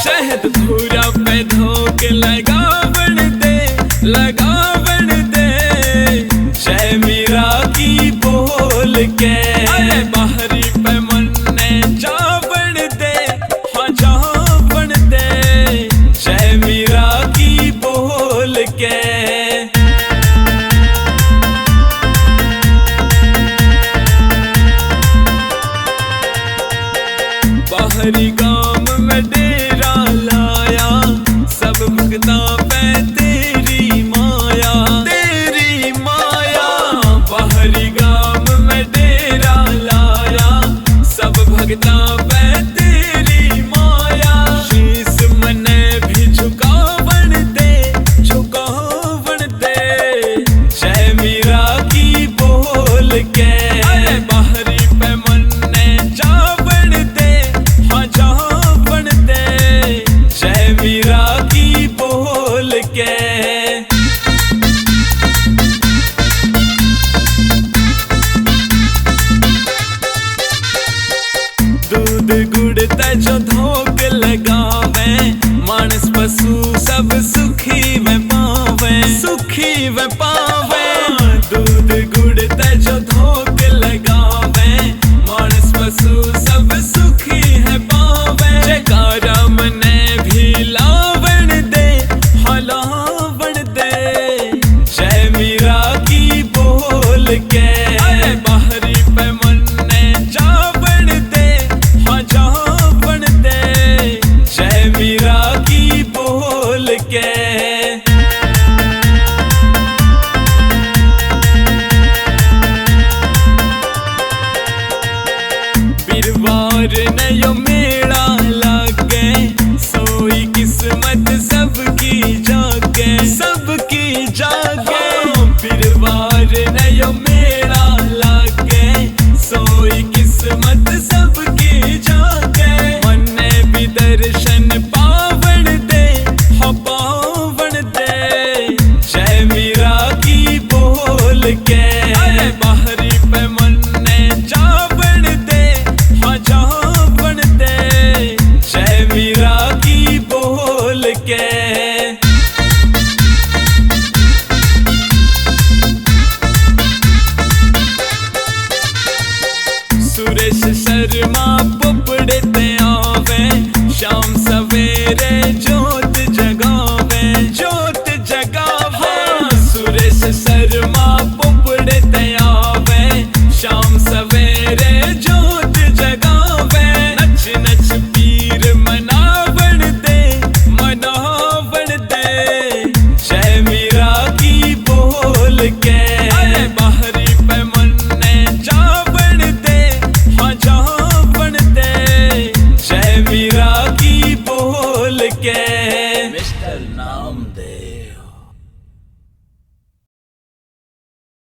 शहद भूरा पे धोक लगावण दे, लगावण दे। जय मीरा की बोल के अरे बाहरी पे मन्ने जावण दे, हाँ जावण दे। जय मीरा की बोल के बाहरी गांव में डेरा लाया, सब भगता पे तेरी माया, तेरी माया। बाहरी गांव में डेरा लाया, सब भगता पे तेरी माया। शीस मने भी झुकावण दे, झुकावण दे। जय मीरा की बोल के अरे बाहरी पे मन्ने जावण दे, हाँ जावण दे। जय मीरा की बोल के दूध गुड़ जो धोक लगावे, मानस पशु सब सुखी में पावे, सुखी में पावे। दूध गुड़ जो धोक लगावे, मानस पशु सब सुखी है पावे। जयकारा मने भी लावण दे, हाँ लावण दे। जय मीरा की बोल के अरे बाहरी पे मन्ने जावण दे, हाँ जावण दे। जय मीरा की बोल के बिरवार नयो मेला लागे, सोई किस्मत सबकी जागे, सबकी जागे। बिरवार नयो मेला लागे, सोई किस्मत सबकी जागे। मन्ने भी दर्शन पावण दे, हाँ पावण दे। जय मीरा की बोल के अरे बाहरी पे मन्ने जावण दे, हाँ जावण दे। जय मीरा की बोल के सुरेश शर्मा पुपड़े ते आवे, शाम सवेरे जोत जगावे, जोत जगावे। सुरेश शर्मा पुपड़े ते आवे, शाम सवेरे जोत जगावे। नच नच पीर मनावण दे, मनावण दे। जय मीरा की बोल के